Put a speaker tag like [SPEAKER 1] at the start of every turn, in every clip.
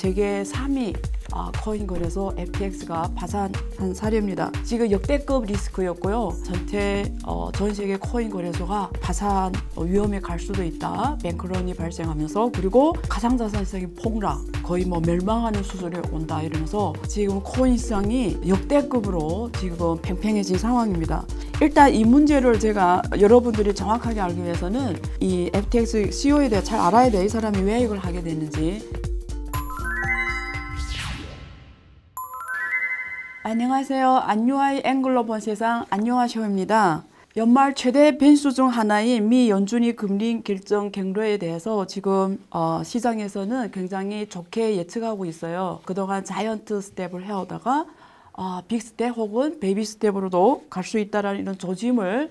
[SPEAKER 1] 세계 3위 코인 거래소 FTX가 파산한 사례입니다. 지금 역대급 리스크였고요. 전 세계 코인 거래소가 파산 위험에 갈 수도 있다. 뱅크런이 발생하면서, 그리고 가상자산 시장이 폭락, 거의 멸망하는 수준에 온다 이러면서 지금 코인 시장이 역대급으로 지금 팽팽해진 상황입니다. 일단 이 문제를 제가 여러분들이 정확하게 알기 위해서는 이 FTX CEO에 대해 잘 알아야 돼. 이 사람이 왜 이걸 하게 됐는지. 안녕하세요. 안유아의 앵글로 본 세상 안녕하쇼입니다. 연말 최대 변수 중 하나인 미 연준이 금리 결정 경로에 대해서 지금 시장에서는 굉장히 좋게 예측하고 있어요. 그동안 자이언트 스텝을 해오다가 빅 스텝 혹은 베이비 스텝으로도 갈 수 있다는 이런 조짐을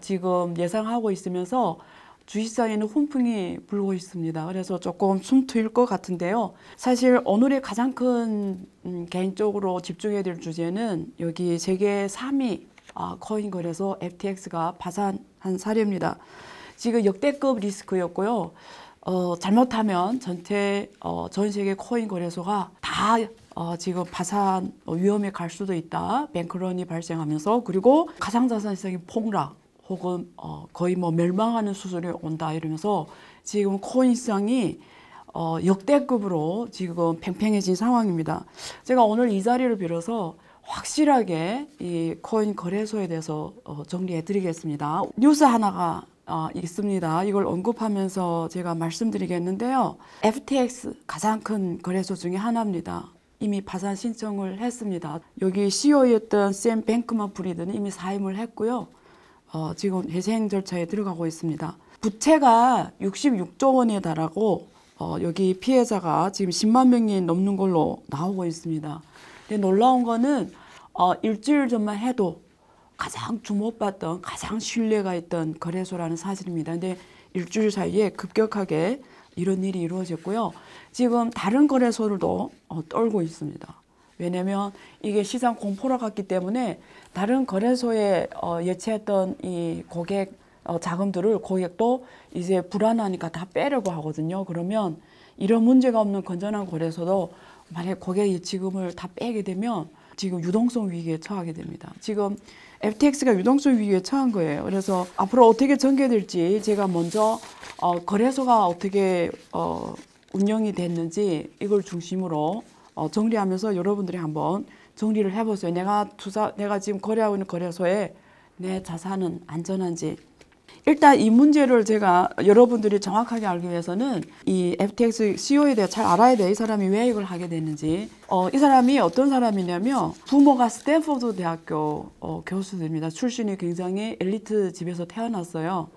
[SPEAKER 1] 지금 예상하고 있으면서 주식시장에는 훈풍이 불고 있습니다. 그래서 조금 숨 트일 것 같은데요. 사실 오늘의 가장 큰 개인적으로 집중해야 될 주제는 여기 세계 3위 코인 거래소 FTX가 파산한 사례입니다. 지금 역대급 리스크였고요. 잘못하면 전 세계 코인 거래소가 다 지금 파산 위험에 갈 수도 있다. 뱅크런이 발생하면서, 그리고 가상자산 시장이 폭락 혹은 거의 멸망하는 수준에 온다 이러면서 지금 코인 시장이 역대급으로 지금 팽팽해진 상황입니다. 제가 오늘 이 자리를 빌어서 확실하게 이 코인 거래소에 대해서 정리해 드리겠습니다. 뉴스 하나가 있습니다. 이걸 언급하면서 제가 말씀드리겠는데요. FTX 가장 큰 거래소 중에 하나입니다. 이미 파산 신청을 했습니다. 여기 CEO였던 샘 뱅크먼 프리드는 이미 사임을 했고요. 지금 회생 절차에 들어가고 있습니다. 부채가 66조 원에 달하고 여기 피해자가 지금 10만 명이 넘는 걸로 나오고 있습니다. 근데 놀라운 거는 일주일 전만 해도 가장 주목받던, 가장 신뢰가 있던 거래소라는 사실입니다. 근데 일주일 사이에 급격하게 이런 일이 이루어졌고요. 지금 다른 거래소들도 떨고 있습니다. 왜냐면 이게 시장 공포로 갔기 때문에 다른 거래소에 예치했던 이 고객 자금들을 고객도 이제 불안하니까 다 빼려고 하거든요. 그러면 이런 문제가 없는 건전한 거래소도 만약 고객 예치금을 다 빼게 되면 지금 유동성 위기에 처하게 됩니다. 지금 FTX가 유동성 위기에 처한 거예요. 그래서 앞으로 어떻게 전개될지 제가 먼저 거래소가 어떻게 운영이 됐는지 이걸 중심으로 정리하면서 여러분들이 한번 정리를 해보세요. 내가 지금 거래하고 있는 거래소에 내 자산은 안전한지. 일단 이 문제를 제가 여러분들이 정확하게 알기 위해서는 이 FTX CEO에 대해 잘 알아야 돼. 이 사람이 왜 이걸 하게 됐는지. 이 사람이 어떤 사람이냐면 부모가 스탠포드 대학교 교수입니다. 출신이 굉장히 엘리트 집에서 태어났어요.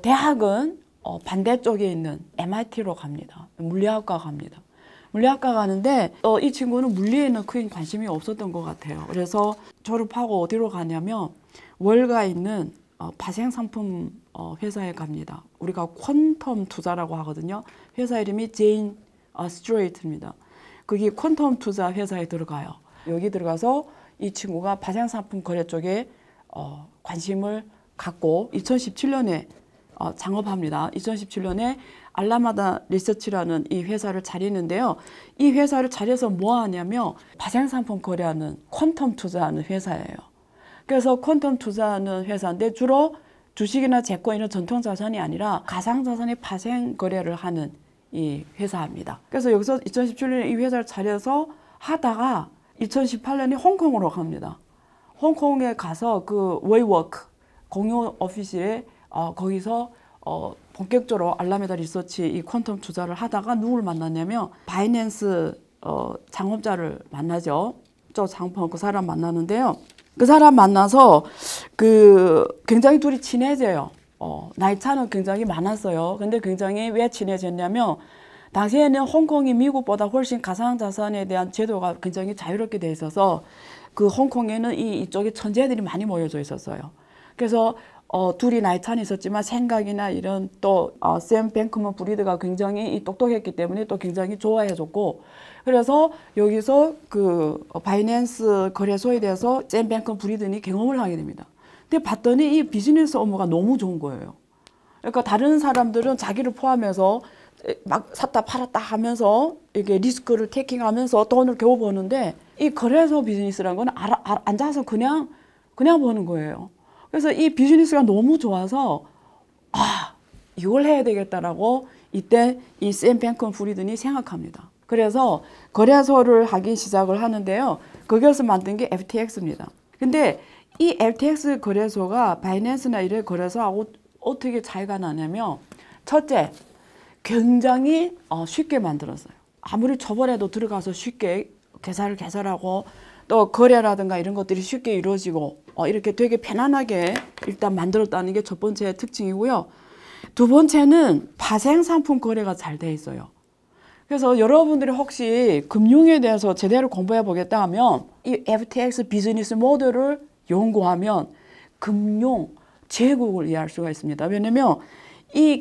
[SPEAKER 1] 대학은 반대쪽에 있는 MIT로 갑니다. 물리학과 갑니다. 물리학과 가는데 이 친구는 물리에는 크게 관심이 없었던 것 같아요. 그래서 졸업하고 어디로 가냐면 월가에 있는 파생상품 회사에 갑니다. 우리가 퀀텀 투자라고 하거든요. 회사 이름이 제인 스트레이트입니다. 거기 퀀텀 투자 회사에 들어가요. 여기 들어가서 이 친구가 파생상품 거래 쪽에 관심을 갖고 2017년에 창업합니다. 2017년에 알라마다 리서치라는 이 회사를 차리는데요. 이 회사를 차려서 뭐 하냐면 파생상품 거래하는 퀀텀 투자하는 회사예요. 그래서 퀀텀 투자하는 회사인데 주로 주식이나 채권 이런 전통자산이 아니라 가상자산의 파생 거래를 하는 이 회사입니다. 그래서 여기서 2017년에 이 회사를 차려서 하다가 2018년에 홍콩으로 갑니다. 홍콩에 가서 그 웨이워크 공유 오피스에 거기서 본격적으로 알라메다 리서치 이 퀀텀 투자를 하다가 누구를 만났냐면 바이낸스 창업자를 만나죠. 저 장폰 그 사람 만나는데요. 그 사람 만나서 굉장히 둘이 친해져요. 나이 차는 굉장히 많았어요. 근데 굉장히 왜 친해졌냐면 당시에는 홍콩이 미국보다 훨씬 가상자산에 대한 제도가 굉장히 자유롭게 돼 있어서 그 홍콩에는 이쪽에 천재들이 많이 모여져 있었어요. 그래서 둘이 나이 차는 있었지만 생각이나 이런 또 샘 뱅크먼 프리드가 굉장히 똑똑했기 때문에 또 굉장히 좋아해줬고, 그래서 여기서 그 바이낸스 거래소에 대해서 샘 뱅크먼 프리드니 경험을 하게 됩니다. 근데 봤더니 이 비즈니스 업무가 너무 좋은 거예요. 그러니까 다른 사람들은 자기를 포함해서 막 샀다 팔았다 하면서 이게 리스크를 테이킹하면서 돈을 겨우 버는데 이 거래소 비즈니스라는 건 앉아서 그냥 버는 거예요. 그래서 이 비즈니스가 너무 좋아서 이걸 해야 되겠다라고 이때 이 샘 뱅크먼 프리든이 생각합니다. 그래서 거래소를 하기 시작을 하는데요. 거기에서 만든 게 FTX입니다. 근데 이 FTX 거래소가 바이낸스나 이런 거래소하고 어떻게 차이가 나냐면 첫째, 굉장히 쉽게 만들었어요. 아무리 초벌해도 들어가서 쉽게 계산을 개설하고 또 거래라든가 이런 것들이 쉽게 이루어지고 이렇게 되게 편안하게 일단 만들었다는 게 첫 번째 특징이고요. 두 번째는 파생 상품 거래가 잘 돼 있어요. 그래서 여러분들이 혹시 금융에 대해서 제대로 공부해 보겠다 하면 이 FTX 비즈니스 모델을 연구하면 금융 제국을 이해할 수가 있습니다. 왜냐면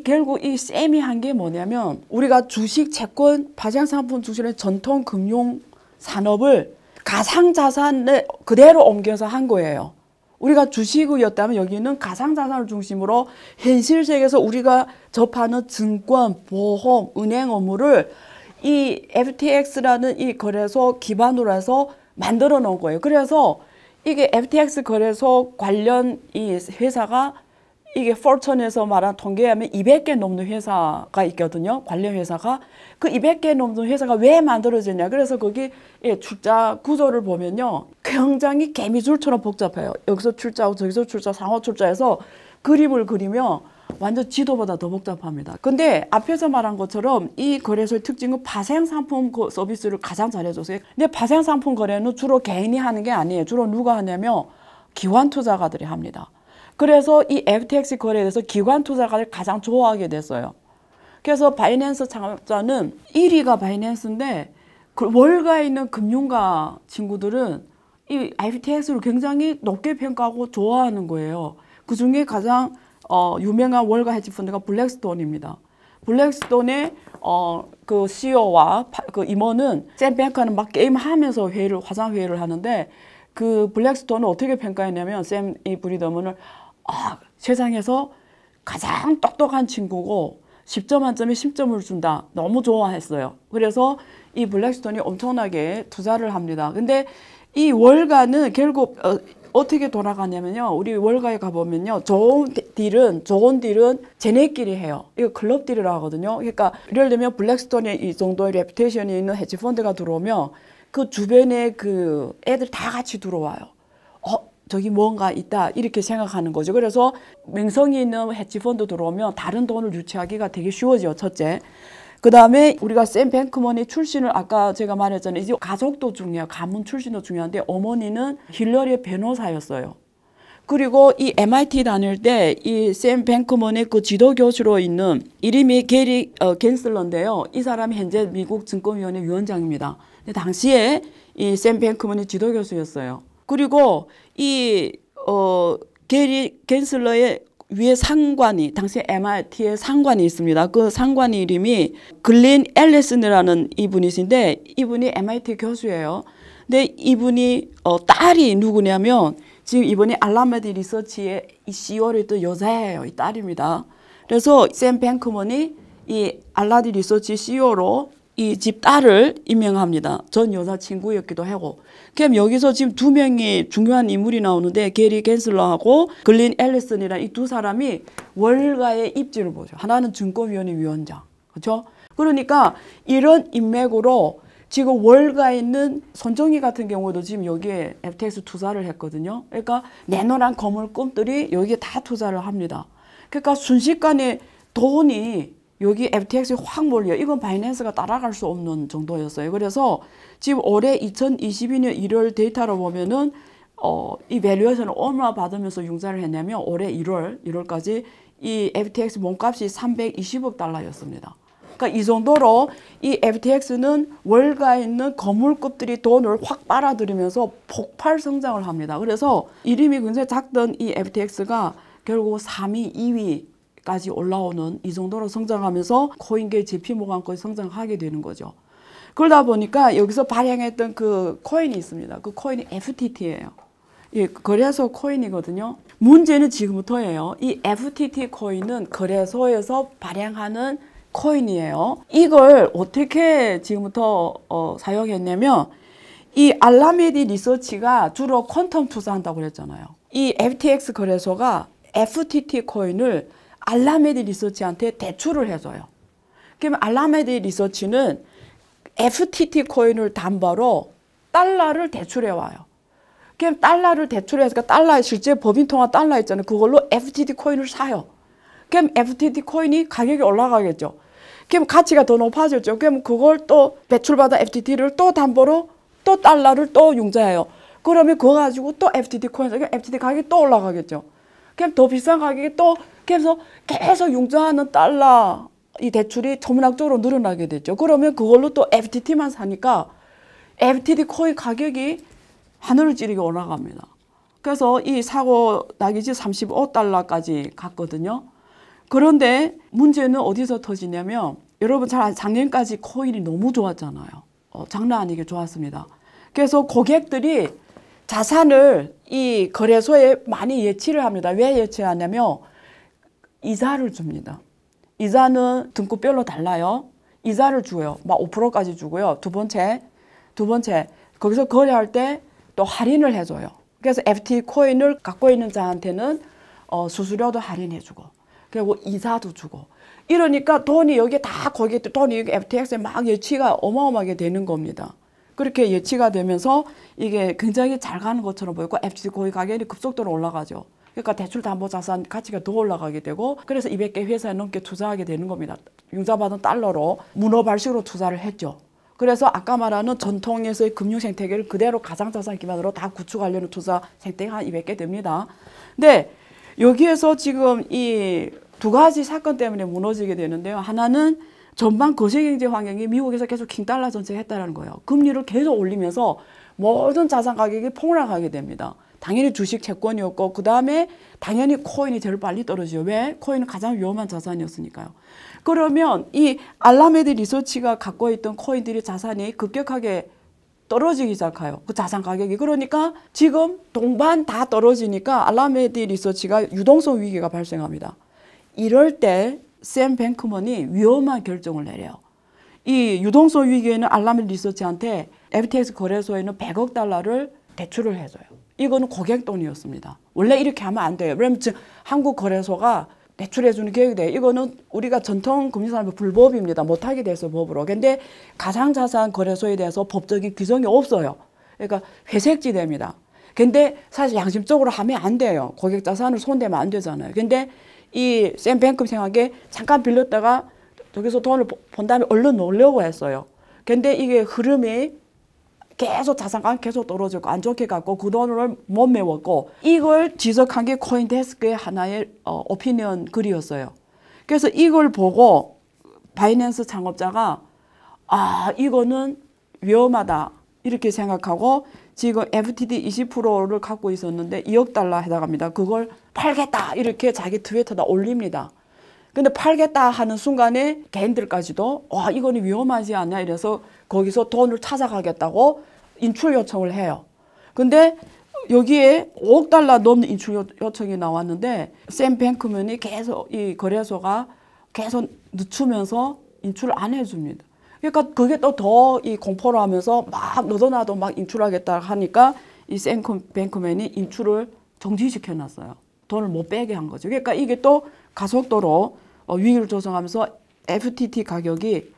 [SPEAKER 1] 결국 이 쌤이 한 게 뭐냐면 우리가 주식, 채권, 파생상품 주식의 전통 금융 산업을 가상자산에 그대로 옮겨서 한 거예요. 우리가 주식이었다면 여기는 가상자산을 중심으로 현실 세계에서 우리가 접하는 증권, 보험, 은행 업무를 이 FTX라는 이 거래소 기반으로 해서 만들어 놓은 거예요. 그래서 이게 FTX 거래소 관련 이 회사가 이게 포천에서 말한 통계에 하면 200개 넘는 회사가 있거든요. 관련 회사가. 그 200개 넘는 회사가 왜 만들어졌냐. 그래서 거기 출자 구조를 보면요. 굉장히 개미줄처럼 복잡해요. 여기서 출자하고 저기서 출자, 상호 출자해서 그림을 그리면 완전 지도보다 더 복잡합니다. 근데 앞에서 말한 것처럼 이 거래소의 특징은 파생상품 서비스를 가장 잘해줘서 근데 파생상품 거래는 주로 개인이 하는 게 아니에요. 주로 누가 하냐면 기관 투자가들이 합니다. 그래서 이 FTX 거래에 대해서 기관 투자가를 가장 좋아하게 됐어요. 그래서 바이낸스 창업자는 1위가 바이낸스인데 그 월가에 있는 금융가 친구들은 이 FTX를 굉장히 높게 평가하고 좋아하는 거예요. 그 중에 가장 유명한 월가 헤지펀드가 블랙스톤입니다. 블랙스톤의 그 CEO와 그 임원은 샘 뱅크먼은 막 게임하면서 화상 회의를 하는데 그 블랙스톤은 어떻게 평가했냐면 샘 브리더먼을 세상에서 가장 똑똑한 친구고 10점 만점에 10점을 준다. 너무 좋아했어요. 그래서 이 블랙스톤이 엄청나게 투자를 합니다. 근데 이 월가는 결국 어떻게 돌아가냐면요. 우리 월가에 가보면요. 좋은 딜은 쟤네끼리 해요. 이거 클럽 딜이라고 하거든요. 그러니까 예를 들면 블랙스톤에 이 정도의 레퓨테이션이 있는 헤지펀드가 들어오면 그 주변에 그 애들 다 같이 들어와요. 저기 뭔가 있다 이렇게 생각하는 거죠. 그래서 명성이 있는 헤지펀드 들어오면 다른 돈을 유치하기가 되게 쉬워져요. 첫째. 그 다음에 우리가 샘 뱅크먼의 출신을 아까 제가 말했잖아요. 이제 가족도 중요해요. 가문 출신도 중요한데 어머니는 힐러리의 변호사였어요. 그리고 이 MIT 다닐 때 이 샘 뱅크먼의 그 지도 교수로 있는 이름이 게리 겐슬러인데요. 이 사람이 현재 미국 증권위원회 위원장입니다. 근데 당시에 이 샘 뱅크먼이 지도 교수였어요. 그리고 이 게리 겐슬러의 위에 상관이 당시 MIT에 상관이 있습니다. 그 상관이 이름이 글린 앨리슨이라는 이분이신데 이분이 MIT 교수예요. 근데 이분이 딸이 누구냐면 지금 이번에 알라메디 리서치의 이 CEO를 했던 여자예요. 이 딸입니다. 그래서 샘 뱅크먼이 이 알라디 리서치 CEO로 이 집 딸을 임명합니다. 전 여자친구였기도 하고. 그럼 여기서 지금 두 명이 중요한 인물이 나오는데 게리 겐슬러하고 글린 앨리슨이라는 이 두 사람이 월가의 입지를 보죠. 하나는 증권위원회 위원장. 그렇죠? 그러니까 이런 인맥으로 지금 월가에 있는 손정희 같은 경우도 지금 여기에 FTX 투자를 했거든요. 그러니까 내노란 거물 꿈들이 여기에 다 투자를 합니다. 그러니까 순식간에 돈이 여기 FTX에 확 몰려요. 이건 바이낸스가 따라갈 수 없는 정도였어요. 그래서 지금 올해 2022년 1월 데이터로 보면은 이 밸류에이션을 얼마 받으면서 융자를 했냐면 올해 1월까지 이 FTX 몸값이 320억 달러였습니다. 그러니까 이 정도로 이 FTX는 월가에 있는 거물급들이 돈을 확 빨아들이면서 폭발 성장을 합니다. 그래서 이름이 굉장히 작던 이 FTX가 결국 3위, 2위까지 올라오는 이 정도로 성장하면서 코인계 JP모간까지 성장하게 되는 거죠. 그러다 보니까 여기서 발행했던 그 코인이 있습니다. 그 코인이 FTT예요. 예, 거래소 코인이거든요. 문제는 지금부터예요. 이 FTT 코인은 거래소에서 발행하는 코인이에요. 이걸 어떻게 지금부터 사용했냐면 이 알라메디 리서치가 주로 퀀텀 투자한다고 그랬잖아요. 이 FTX 거래소가 FTT 코인을 알라메디 리서치한테 대출을 해줘요. 그러면 알라메디 리서치는 FTT 코인을 담보로 달러를 대출해 와요. 그럼 달러를 대출해서 달러 실제 법인 통화 달러 있잖아요. 그걸로 FTT 코인을 사요. 그럼 FTT 코인이 가격이 올라가겠죠. 그럼 가치가 더 높아졌죠. 그럼 그걸 또 배출받은 FTT를 또 담보로 또 달러를 또 융자해요. 그러면 그거 가지고 또 FTT 코인, FTT 가격이 또 올라가겠죠. 그럼 더 비싼 가격이 또 그래서 계속 융자하는 달러 이 대출이 천문학적으로 늘어나게 됐죠. 그러면 그걸로 또 FTT만 사니까 FTT 코인 가격이 하늘을 찌르게 올라갑니다. 그래서 이 사고 나기 전 35달러까지 갔거든요. 그런데 문제는 어디서 터지냐면 여러분 잘 아는 작년까지 코인이 너무 좋았잖아요. 장난 아니게 좋았습니다. 그래서 고객들이 자산을 이 거래소에 많이 예치를 합니다. 왜 예치하냐면 이자를 줍니다. 이자는 등급별로 달라요. 이자를 줘요. 막 5%까지 주고요. 두 번째 거기서 거래할 때 또 할인을 해줘요. 그래서 FT 코인을 갖고 있는 자한테는 수수료도 할인해주고 그리고 이자도 주고 이러니까 돈이 여기에 다 고객들 돈이 FTX에 막 예치가 어마어마하게 되는 겁니다. 그렇게 예치가 되면서 이게 굉장히 잘 가는 것처럼 보이고 FTT 코인 가격이 급속도로 올라가죠. 그러니까 대출담보자산 가치가 더 올라가게 되고 그래서 200개 회사에 넘게 투자하게 되는 겁니다. 융자받은 달러로 문어발식으로 투자를 했죠. 그래서 아까 말하는 전통에서의 금융 생태계를 그대로 가상자산 기반으로 다 구축하려는 투자 생태계가 한 200개 됩니다. 근데 여기에서 지금 이 두 가지 사건 때문에 무너지게 되는데요. 하나는 전반 거시경제 환경이 미국에서 계속 킹달러 정책했다는 거예요. 금리를 계속 올리면서 모든 자산 가격이 폭락하게 됩니다. 당연히 주식 채권이었고 그 다음에 당연히 코인이 제일 빨리 떨어지죠. 왜? 코인은 가장 위험한 자산이었으니까요. 그러면 이 알라메디 리서치가 갖고 있던 코인들의 자산이 급격하게 떨어지기 시작해요. 그 자산 가격이. 그러니까 지금 동반 다 떨어지니까 알라메디 리서치가 유동성 위기가 발생합니다. 이럴 때 샘 뱅크먼이 위험한 결정을 내려요. 이 유동성 위기에는 알라메디 리서치한테 FTX 거래소에는 100억 달러를 대출을 해줘요. 이거는 고객 돈이었습니다. 원래 이렇게 하면 안 돼요. 왜냐면 한국 거래소가 대출해주는 계획이 돼요. 이거는 우리가 전통 금융산업의 불법입니다. 못하게 돼서 법으로. 근데 가상자산 거래소에 대해서 법적인 규정이 없어요. 그러니까 회색지대입니다. 근데 사실 양심적으로 하면 안 돼요. 고객 자산을 손대면 안 되잖아요. 근데 이 샘 뱅크먼 생각에 잠깐 빌렸다가 저기서 돈을 번 다음에 얼른 놀려고 했어요. 근데 이게 흐름이 계속 자산가는 계속 떨어지고 안 좋게 갖고 그 돈을 못 메웠고 이걸 지적한 게 코인데스크의 하나의 오피니언 글이었어요. 그래서 이걸 보고 바이낸스 창업자가 이거는 위험하다 이렇게 생각하고 지금 FTT 20%를 갖고 있었는데 2억 달러 해당합니다. 그걸 팔겠다 이렇게 자기 트위터에다 올립니다. 근데 팔겠다 하는 순간에 개인들까지도 이거는 위험하지 않냐 이래서 거기서 돈을 찾아가겠다고 인출 요청을 해요. 근데 여기에 5억 달러 넘는 인출 요청이 나왔는데 샘 뱅크먼이 계속 이 거래소가 계속 늦추면서 인출을 안 해줍니다. 그러니까 그게 또 더 이 공포를 하면서 막 너도 나도 막 인출하겠다 하니까 이 샘 뱅크먼이 인출을 정지시켜 놨어요. 돈을 못 빼게 한 거죠. 그러니까 이게 또 가속도로 위기를 조성하면서 FTT 가격이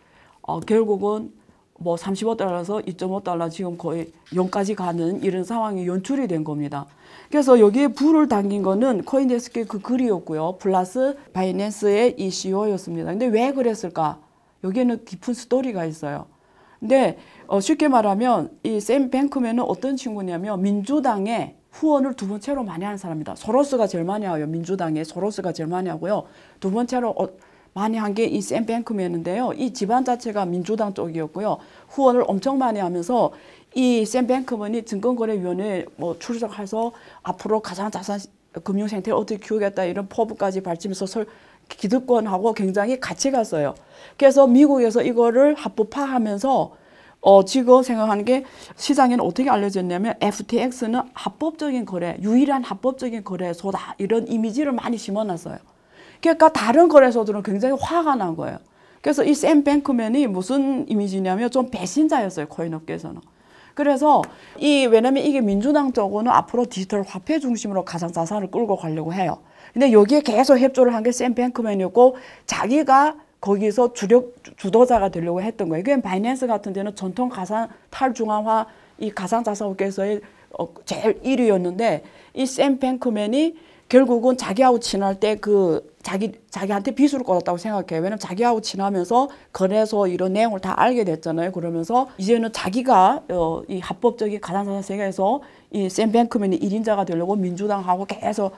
[SPEAKER 1] 결국은 뭐 35달러에서 2.5달러 지금 거의 0까지 가는 이런 상황이 연출이 된 겁니다. 그래서 여기에 불을 당긴 거는 코인데스크의 그 글이었고요. 플러스 바이낸스의 이 CEO였습니다. 근데 왜 그랬을까? 여기에는 깊은 스토리가 있어요. 근데 쉽게 말하면 이 샘 뱅크맨은 어떤 친구냐면 민주당의 후원을 두 번째로 많이 하는 사람입니다. 소로스가 제일 많이 하고요. 민주당에 소로스가 제일 많이 하고요. 두 번째로 많이 한 게 이 샘 뱅크맨인데요. 이 집안 자체가 민주당 쪽이었고요. 후원을 엄청 많이 하면서 이 샘 뱅크맨이 증권거래위원회에 뭐 출석해서 앞으로 가상자산 금융 생태를 어떻게 키우겠다 이런 포부까지 밝히면서 기득권하고 굉장히 같이 갔어요. 그래서 미국에서 이거를 합법화하면서 지금 생각하는 게 시장에는 어떻게 알려졌냐면 FTX는 합법적인 거래, 유일한 합법적인 거래소다 이런 이미지를 많이 심어놨어요. 그러니까 다른 거래소들은 굉장히 화가 난 거예요. 그래서 이 샘 뱅크맨이 무슨 이미지냐면 좀 배신자였어요, 코인업계에서는. 그래서 왜냐면 이게 민주당 쪽은 앞으로 디지털 화폐 중심으로 가상자산을 끌고 가려고 해요. 근데 여기에 계속 협조를 한 게 샘 뱅크맨이었고, 자기가 거기서 주도자가 되려고 했던 거예요. 그게 바이낸스 같은 데는 전통 가상 탈중앙화 이 가상자산업계에서의 제일 1위였는데, 이 샘 뱅크맨이 결국은 자기하고 친할 때 자기한테 빚을 걷었다고 생각해요. 왜냐면 자기하고 친하면서 거래소 이런 내용을 다 알게 됐잖아요. 그러면서 이제는 자기가 이 합법적인 가상자산 세계에서 이 샘 뱅크맨이 1인자가 되려고 민주당하고 계속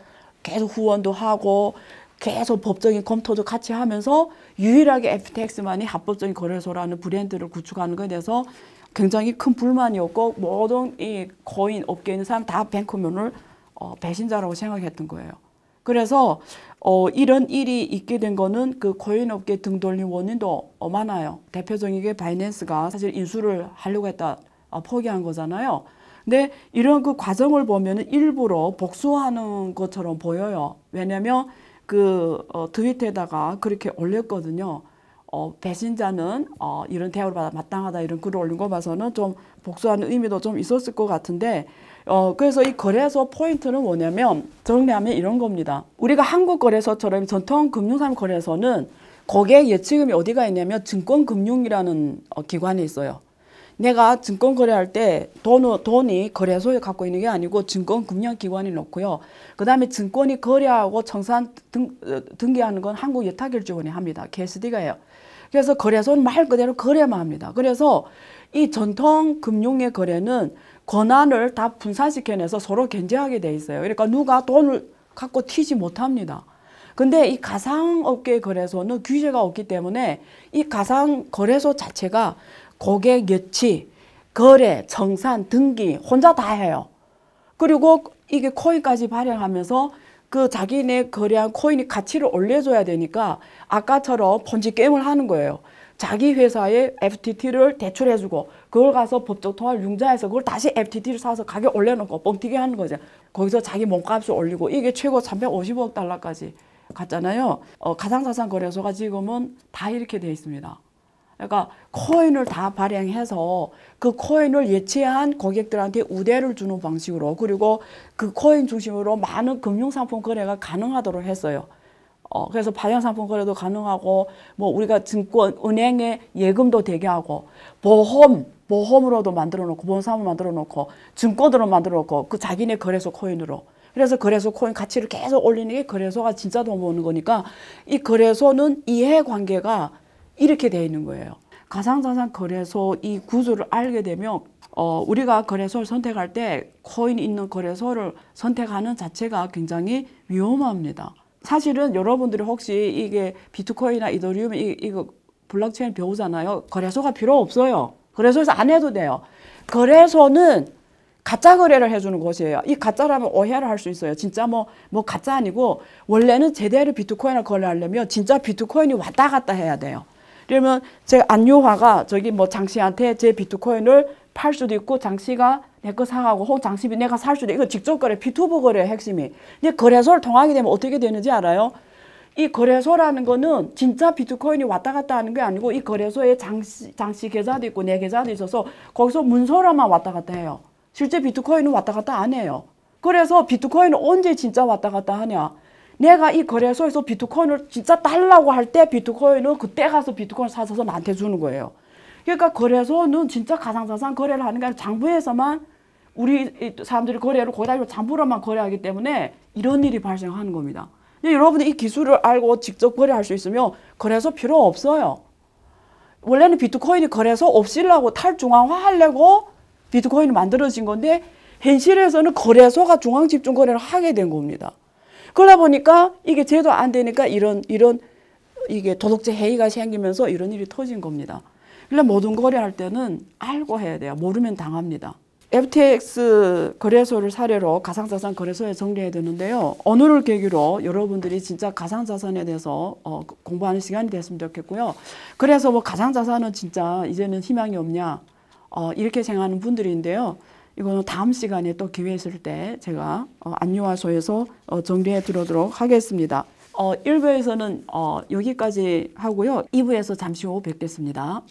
[SPEAKER 1] 후원도 하고 계속 법적인 검토도 같이 하면서 유일하게 FTX만이 합법적인 거래소라는 브랜드를 구축하는 것에 대해서 굉장히 큰 불만이었고, 모든 이 코인 업계에 있는 사람 다 뱅크맨을 배신자라고 생각했던 거예요. 그래서 이런 일이 있게 된 거는 그 코인 업계 등 돌린 원인도 많아요. 대표적인 게 바이낸스가 사실 인수를 하려고 했다 포기한 거잖아요. 근데 이런 그 과정을 보면 일부러 복수하는 것처럼 보여요. 왜냐면 트위터에다가 그렇게 올렸거든요. 배신자는 이런 대우를 받아 마땅하다, 이런 글을 올린 거 봐서는 좀 복수하는 의미도 좀 있었을 것 같은데, 그래서 이 거래소 포인트는 뭐냐면, 정리하면 이런 겁니다. 우리가 한국 거래소처럼 전통 금융산 거래소는 고객 예치금이 어디가 있냐면 증권금융이라는 기관이 있어요. 내가 증권 거래할 때 돈이 거래소에 갖고 있는 게 아니고 증권금융기관이 놓고요. 그 다음에 증권이 거래하고 청산 등기하는 건 한국예탁결제원이 합니다. KSD가 해요. 그래서 거래소는 말 그대로 거래만 합니다. 그래서 이 전통 금융의 거래는 권한을 다 분산시켜내서 서로 견제하게 돼 있어요. 그러니까 누가 돈을 갖고 튀지 못합니다. 근데 이 가상업계 거래소는 규제가 없기 때문에 이 가상거래소 자체가 고객 예치, 거래, 청산, 등기 혼자 다 해요. 그리고 이게 코인까지 발행하면서 자기네 거래한 코인이 가치를 올려줘야 되니까 아까처럼 폰지 게임을 하는 거예요. 자기 회사에 FTT를 대출해주고 그걸 가서 법적 통화를 융자해서 그걸 다시 FTT를 사서 가격 올려놓고 뻥튀기 하는 거죠. 거기서 자기 몸값을 올리고 이게 최고 350억 달러까지 갔잖아요. 가상자산 거래소가 지금은 다 이렇게 돼 있습니다. 그러니까 코인을 다 발행해서 그 코인을 예치한 고객들한테 우대를 주는 방식으로, 그리고 그 코인 중심으로 많은 금융상품 거래가 가능하도록 했어요. 그래서 발행상품 거래도 가능하고, 우리가 증권, 은행에 예금도 되게 하고, 보험으로도 만들어 놓고, 보험사무 만들어 놓고, 증권으로 만들어 놓고, 그 자기네 거래소 코인으로. 그래서 거래소 코인 가치를 계속 올리는 게 거래소가 진짜 돈 버는 거니까, 이 거래소는 이해관계가 이렇게 되어 있는 거예요. 가상자산 거래소 이 구조를 알게 되면 우리가 거래소를 선택할 때 코인 있는 거래소를 선택하는 자체가 굉장히 위험합니다. 사실은 여러분들이 혹시 이게 비트코인이나 이더리움 이거 블록체인 배우잖아요. 거래소가 필요 없어요. 거래소에서 안 해도 돼요. 거래소는 가짜 거래를 해주는 곳이에요. 이 가짜라면 오해를 할 수 있어요. 진짜 뭐 가짜 아니고, 원래는 제대로 비트코인을 거래하려면 진짜 비트코인이 왔다 갔다 해야 돼요. 그러면 제 안유화가 장씨한테 제 비트코인을 팔 수도 있고, 장씨가 내 거 사가고, 혹은 장씨 내가 살 수도 있고, 이거 직접 거래, P2P 거래의 핵심이. 근데 거래소를 통하게 되면 어떻게 되는지 알아요? 이 거래소라는 거는 진짜 비트코인이 왔다 갔다 하는 게 아니고, 이 거래소에 장씨 계좌도 있고 내 계좌도 있어서 거기서 문서로만 왔다 갔다 해요. 실제 비트코인은 왔다 갔다 안 해요. 그래서 비트코인은 언제 진짜 왔다 갔다 하냐? 내가 이 거래소에서 비트코인을 진짜 달라고 할 때 비트코인은 그때 가서 비트코인을 사서 나한테 주는 거예요. 그러니까 거래소는 진짜 가상자산 거래를 하는 게 아니라 장부에서만 우리 사람들이 거래를 거기다 장부로만 거래하기 때문에 이런 일이 발생하는 겁니다. 근데 여러분이 이 기술을 알고 직접 거래할 수 있으면 거래소 필요 없어요. 원래는 비트코인이 거래소 없이려고 탈중앙화 하려고 비트코인이 만들어진 건데, 현실에서는 거래소가 중앙집중 거래를 하게 된 겁니다. 그러다 보니까 이게 제도 안 되니까 이게 도덕적 해이가 생기면서 이런 일이 터진 겁니다. 그러니까 모든 거래할 때는 알고 해야 돼요. 모르면 당합니다. FTX 거래소를 사례로 가상자산 거래소에 정리해야 되는데요. 오늘을 계기로 여러분들이 진짜 가상자산에 대해서 공부하는 시간이 됐으면 좋겠고요. 그래서 가상자산은 진짜 이제는 희망이 없냐, 이렇게 생각하는 분들인데요. 이거는 다음 시간에 또 기회 있을 때 제가 안유화소에서 정리해 드리도록 하겠습니다. 1부에서는 여기까지 하고요. 2부에서 잠시 후 뵙겠습니다.